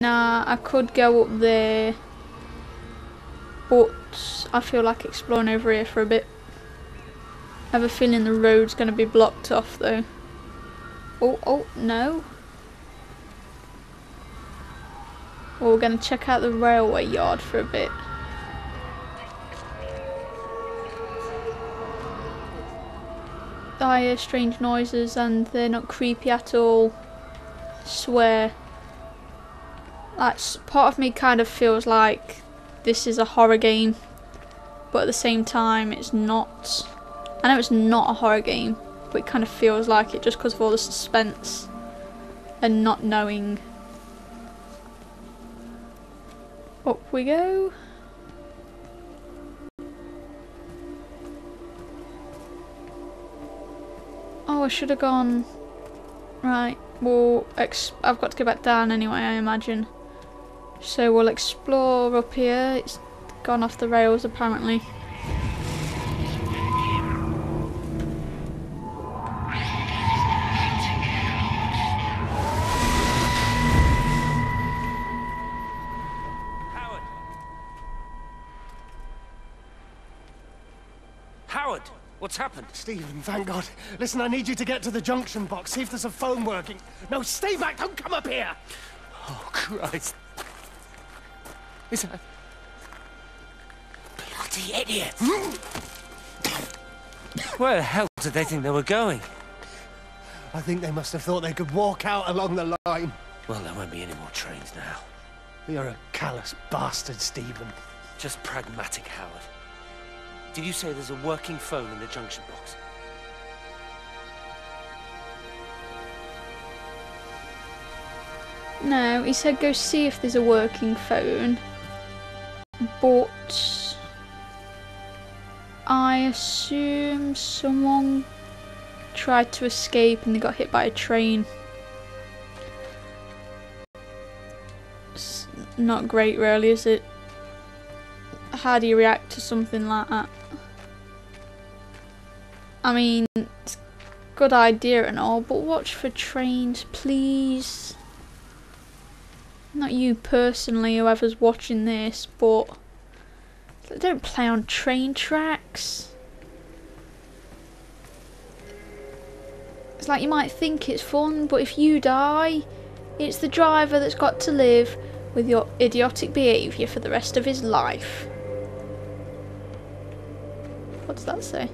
Nah, I could go up there, but I feel like exploring over here for a bit. I have a feeling the road's going to be blocked off though. Oh, no. Well, we're going to check out the railway yard for a bit. I hear strange noises and they're not creepy at all. I swear. That's part of me kind of feels like this is a horror game, but at the same time it's not. I know it's not a horror game, but it kind of feels like it just because of all the suspense and not knowing. Up we go. Oh, I should have gone. Right, well, I've got to go back down anyway, I imagine. So we'll explore up here. It's gone off the rails apparently. Howard, what's happened? Stephen, thank God. Listen, I need you to get to the junction box, see if there's a phone working. No, stay back, don't come up here! Oh, Christ. Is that... Bloody idiot! Where the hell did they think they were going? I think they must have thought they could walk out along the line. Well, there won't be any more trains now. You're a callous bastard, Stephen. Just pragmatic, Howard. Did you say there's a working phone in the junction box? No, he said go see if there's a working phone, but I assume someone tried to escape and they got hit by a train. It's not great really, is it? How do you react to something like that? I mean, it's a good idea and all, but watch for trains, please. Not you personally, whoever's watching this, but don't play on train tracks. It's like you might think it's fun, but if you die, it's the driver that's got to live with your idiotic behaviour for the rest of his life. What does that say?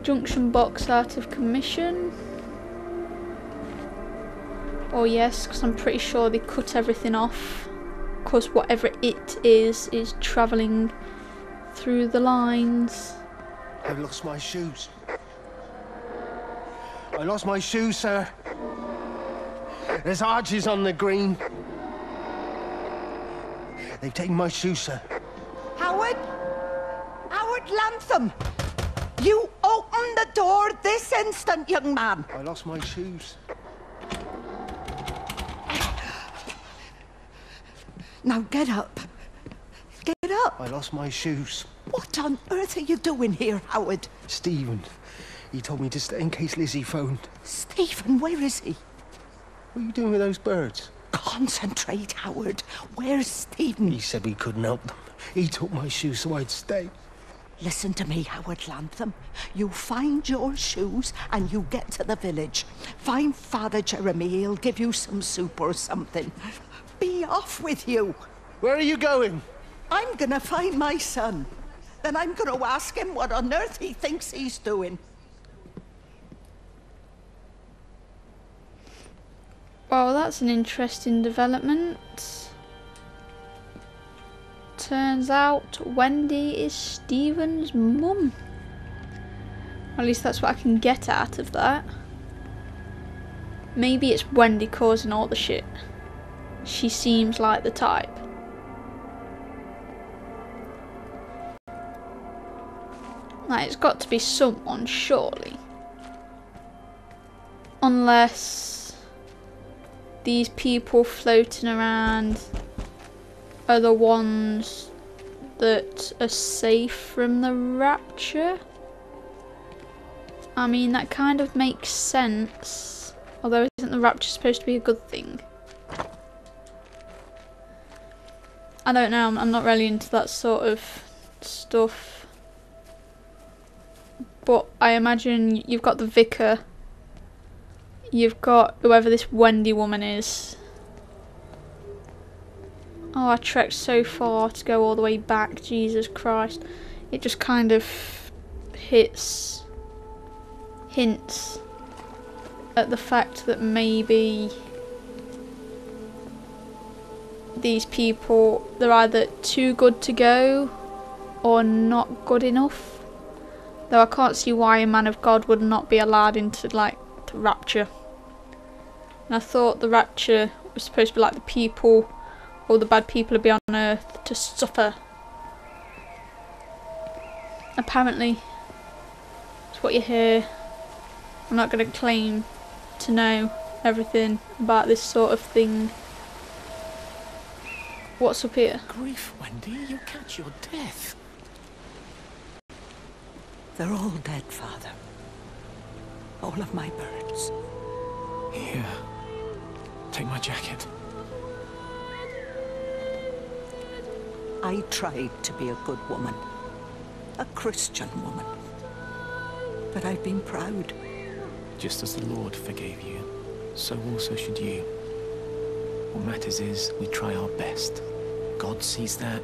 Junction box out of commission. Oh yes, because I'm pretty sure they cut everything off. Because whatever it is travelling through the lines. I lost my shoes. I lost my shoes, sir. There's arches on the green. They've taken my shoes, sir. Howard? Howard Lantham! You open the door this instant, young man! I lost my shoes. Now get up. Get up! I lost my shoes. What on earth are you doing here, Howard? Stephen, he told me to stay in case Lizzie phoned. Stephen, where is he? What are you doing with those birds? Concentrate, Howard. Where's Stephen? He said we couldn't help them. He took my shoes so I'd stay. Listen to me, Howard Lantham. You find your shoes and you get to the village. Find Father Jeremy, he'll give you some soup or something. Be off with you. Where are you going? I'm gonna find my son. Then I'm gonna ask him what on earth he thinks he's doing. Well, that's an interesting development. Turns out Wendy is Stephen's mum. At least that's what I can get out of that. Maybe it's Wendy causing all the shit. She seems like the type. Like, it's got to be someone, surely. Unless these people floating around are the ones that are safe from the Rapture. I mean, that kind of makes sense. Although isn't the rapture's supposed to be a good thing. I don't know, I'm not really into that sort of stuff. But I imagine you've got the vicar, you've got whoever this Wendy woman is. Oh, I trekked so far to go all the way back, Jesus Christ. It just kind of hints at the fact that maybe these people, they're either too good to go or not good enough. Though I can't see why a man of God would not be allowed into, like, the rapture. And I thought the rapture was supposed to be like the people, all the bad people would be on earth to suffer. Apparently, it's what you hear. I'm not going to claim to know everything about this sort of thing. What's up here? Grief, Wendy, you'll catch your death. They're all dead, Father. All of my birds. Here. Take my jacket. I tried to be a good woman. A Christian woman. But I've been proud. Just as the Lord forgave you, so also should you. What matters is we try our best. God sees that.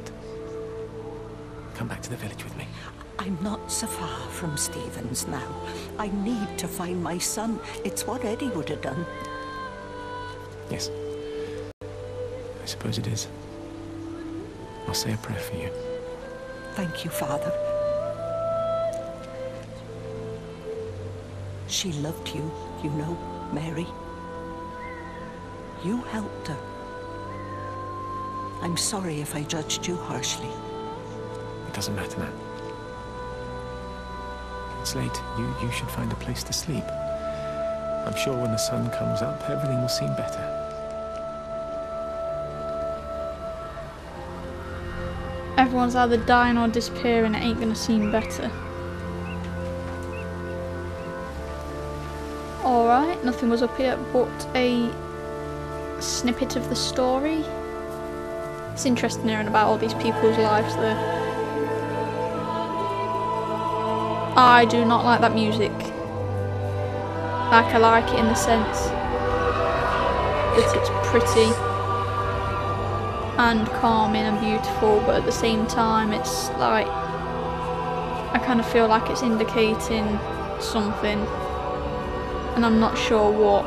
Come back to the village with me. I'm not so far from Stephen's now. I need to find my son. It's what Eddie would have done. Yes. I suppose it is. I'll say a prayer for you. Thank you, Father. She loved you, you know, Mary. You helped her. I'm sorry if I judged you harshly. It doesn't matter now. It's late. You should find a place to sleep. I'm sure when the sun comes up, everything will seem better. Everyone's either dying or disappearing, it ain't gonna seem better. Alright, nothing was up here but a snippet of the story. It's interesting hearing about all these people's lives there. I do not like that music. Like, I like it in the sense that it's pretty and calming and beautiful, but at the same time it's like, I kind of feel like it's indicating something and I'm not sure what.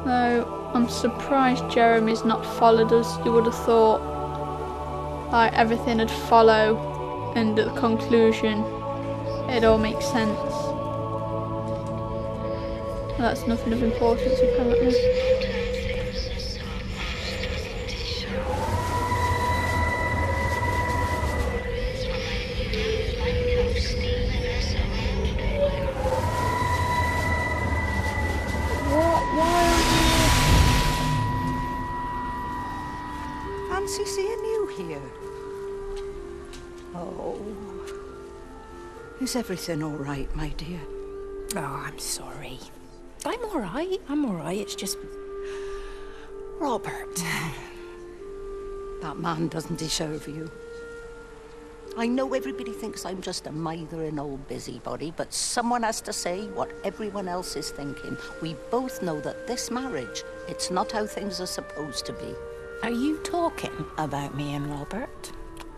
No, I'm surprised Jeremy's not followed us. You would have thought like everything would follow and at the conclusion it all makes sense. Well, that's nothing of importance apparently. Fancy seeing you here. Oh. Is everything all right, my dear? Oh, I'm sorry. I'm all right. It's just... Robert. That man doesn't deserve you. I know everybody thinks I'm just a mithering old busybody, but someone has to say what everyone else is thinking. We both know that this marriage, it's not how things are supposed to be. Are you talking about me and Robert?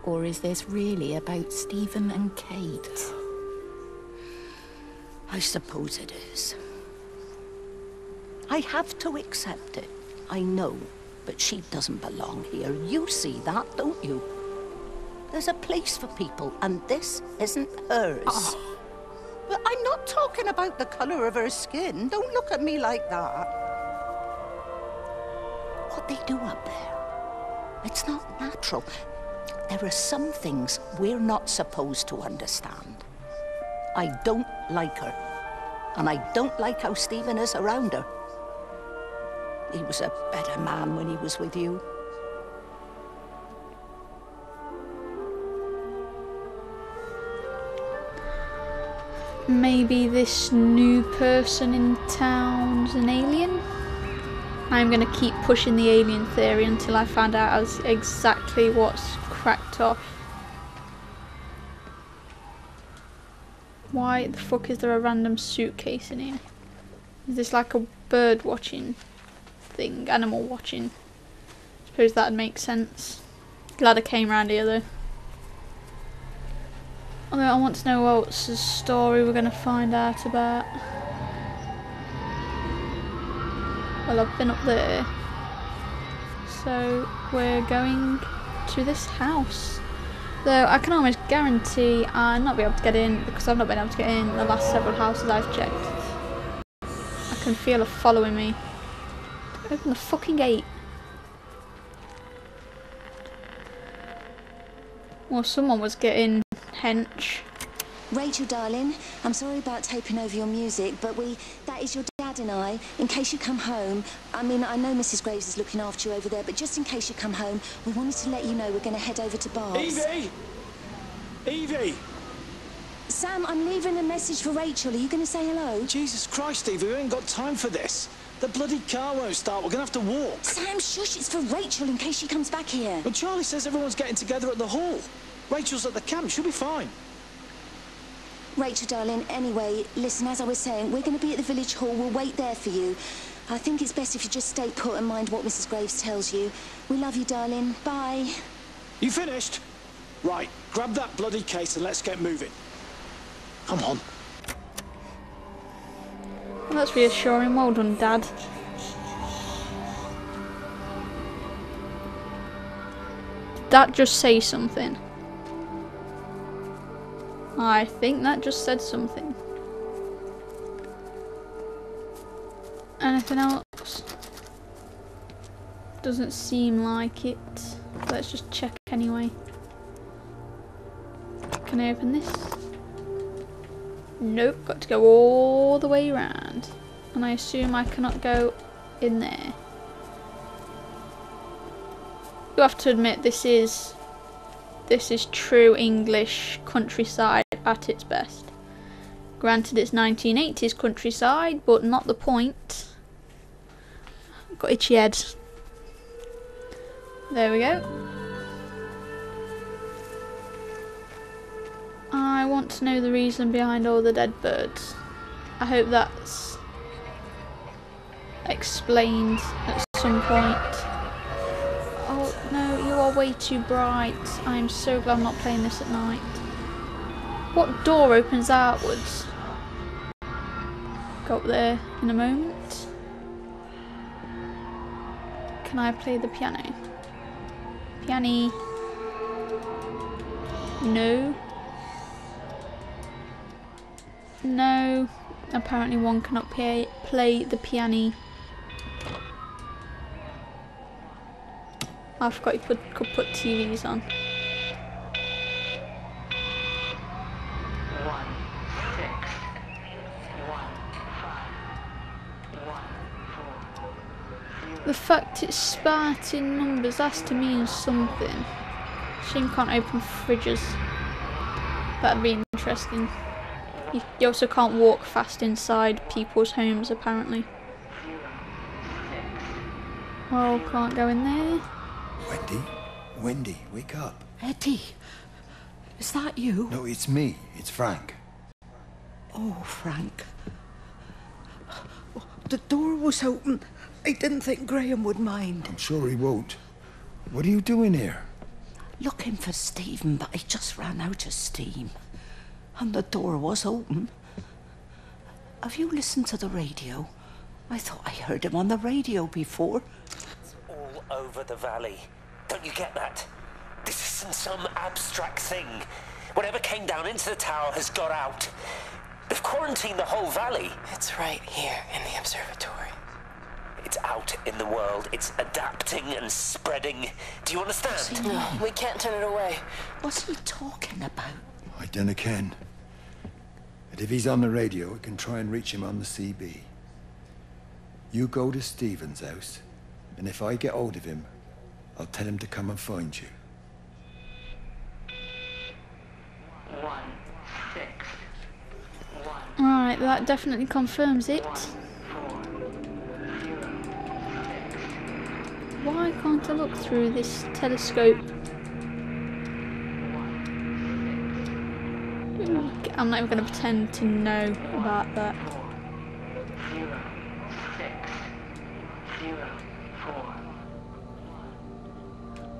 Or is this really about Stephen and Kate? I suppose it is. I have to accept it. I know, but she doesn't belong here. You see that, don't you? There's a place for people, and this isn't hers. Oh. But I'm not talking about the colour of her skin. Don't look at me like that. What they do up there, it's not natural. There are some things we're not supposed to understand. I don't like her, and I don't like how Stephen is around her. He was a better man when he was with you. maybe this new person in town's an alien. I'm gonna keep pushing the alien theory until I find out as exactly what's cracked off. Why the fuck is there a random suitcase in here? Is this like a bird watching thing? Animal watching? Suppose that'd make sense. Glad I came around here though. Although I want to know what else the story we're gonna find out about. Well, I've been up there. So we're going to this house. Though I can almost guarantee I'll not be able to get in because I've not been able to get in the last several houses I've checked. I can feel her following me. Open the fucking gate. Well, someone was getting hench. Rachel, darling, I'm sorry about taping over your music, but that is your dad and I, in case you come home. I mean, I know Mrs. Graves is looking after you over there, but just in case you come home, we wanted to let you know we're going to head over to Barb's. Evie! Evie! Sam, I'm leaving a message for Rachel. Are you going to say hello? Jesus Christ, Evie, we ain't got time for this. The bloody car won't start. We're going to have to walk. Sam, shush, it's for Rachel in case she comes back here. But Charlie says everyone's getting together at the hall. Rachel's at the camp. She'll be fine. Rachel, darling, anyway, listen, as I was saying, we're going to be at the village hall. We'll wait there for you. I think it's best if you just stay put and mind what Mrs. Graves tells you. We love you, darling. Bye. You finished? Right, grab that bloody case and let's get moving. Come on. Well, that's reassuring. Well done, Dad. Did that just say something? I think that just said something. Anything else? Doesn't seem like it. Let's just check anyway. Can I open this? Nope, got to go all the way around. And I assume I cannot go in there. You have to admit this is true English countryside at its best. Granted it's 1980s countryside, but not the point. Got itchy head. There we go. I want to know the reason behind all the dead birds. I hope that's explained at some point. Oh no, you are way too bright. I am so glad I'm not playing this at night. What door opens outwards? Go up there in a moment. Can I play the piano? Piano. No. No. Apparently one cannot play the piano. I forgot you could put TVs on. The fact it's Spartan numbers has to mean something. Shame can't open fridges. That'd be interesting. You also can't walk fast inside people's homes apparently. Well, can't go in there. Wendy, wake up. Eddie, is that you? No, it's me. It's Frank. Oh, Frank. The door was open. I didn't think Graham would mind. I'm sure he won't. What are you doing here? Looking for Stephen, but he just ran out of steam. And the door was open. Have you listened to the radio? I thought I heard him on the radio before. It's all over the valley. Don't you get that? This isn't some abstract thing. Whatever came down into the tower has got out. They've quarantined the whole valley. It's right here in the observatory. It's out in the world. It's adapting and spreading. Do you understand? No, we can't turn it away. What's he talking about? I dunno ken. But if he's on the radio, we can try and reach him on the CB. You go to Stephen's house, and if I get hold of him, I'll tell him to come and find you. 1, 6, 1, Right, that definitely confirms it. Why can't I look through this telescope? I'm not even going to pretend to know about that.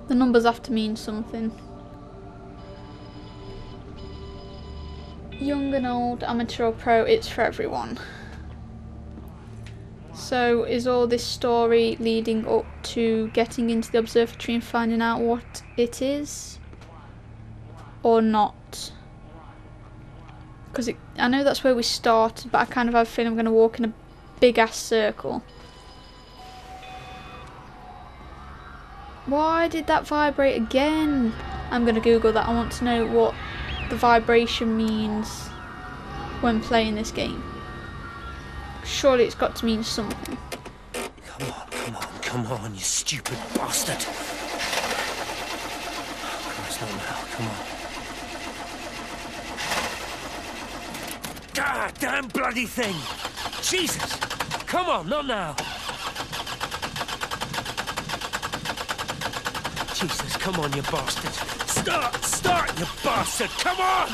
The numbers have to mean something. Young and old, amateur or pro, it's for everyone. So is all this story leading up to getting into the observatory and finding out what it is? Or not? Because I know that's where we started, but I kind of have a feeling I'm going to walk in a big ass circle. Why did that vibrate again? I'm going to Google that. I want to know what the vibration means when playing this game. Surely it's got to mean something. Come on, come on, come on, you stupid bastard. Christ, not now, come on. God damn bloody thing! Jesus! Come on, not now! Jesus, come on, you bastard! Start, you bastard! Come on!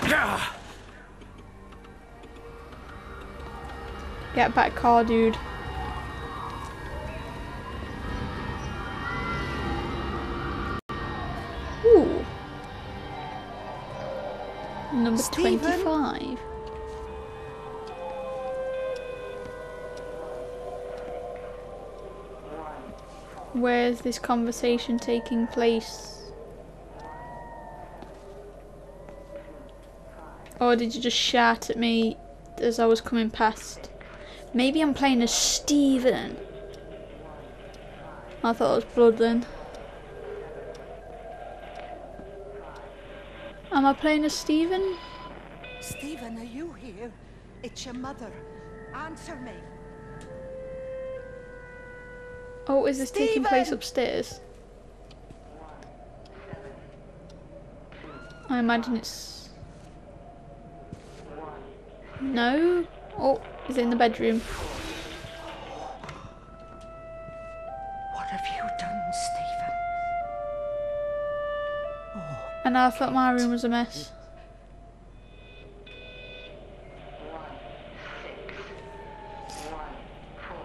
Ah! Get back car, dude. Ooh. Number Stephen? 25. Where's this conversation taking place? Or did you just shout at me as I was coming past? Maybe I'm playing as Stephen. I thought it was Blood then. Am I playing as Stephen? Stephen, are you here? It's your mother. Answer me. Oh, is this taking place Stephen! upstairs? I imagine it's... No? Oh, is it in the bedroom? What have you done, Stephen? Oh, And I thought my room was a mess.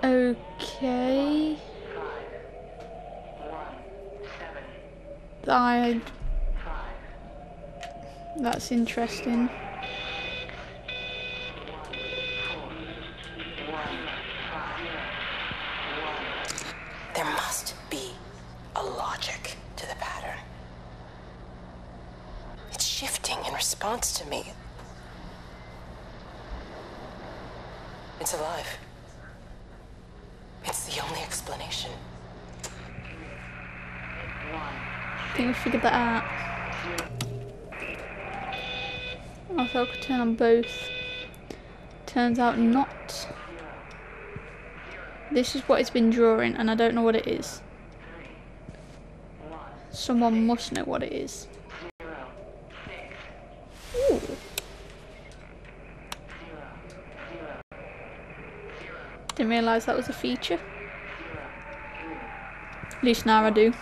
Okay. That's interesting. There must be a logic to the pattern. It's shifting in response to me. It's alive. It's the only explanation. I think we figured that out. I thought I could turn on both. Turns out not. This is what it's been drawing and I don't know what it is. Someone must know what it is. Ooh. Didn't realise that was a feature. At least now I do.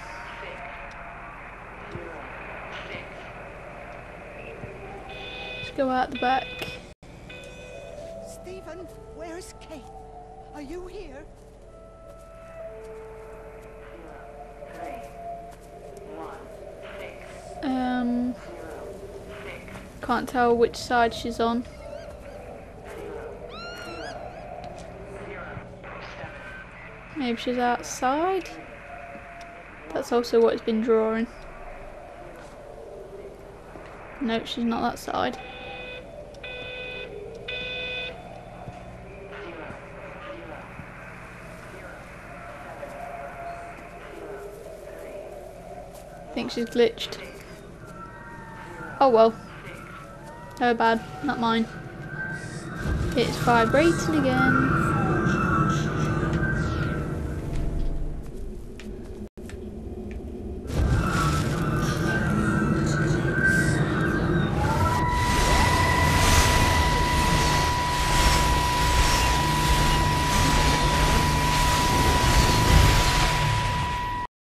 Let's go out the back. Stephen, where's Kate? Are you here? Can't tell which side she's on. Maybe she's outside. That's also what it's been drawing. Nope, she's not that side. I think she's glitched. Oh well. Her bad, not mine. It's vibrating again.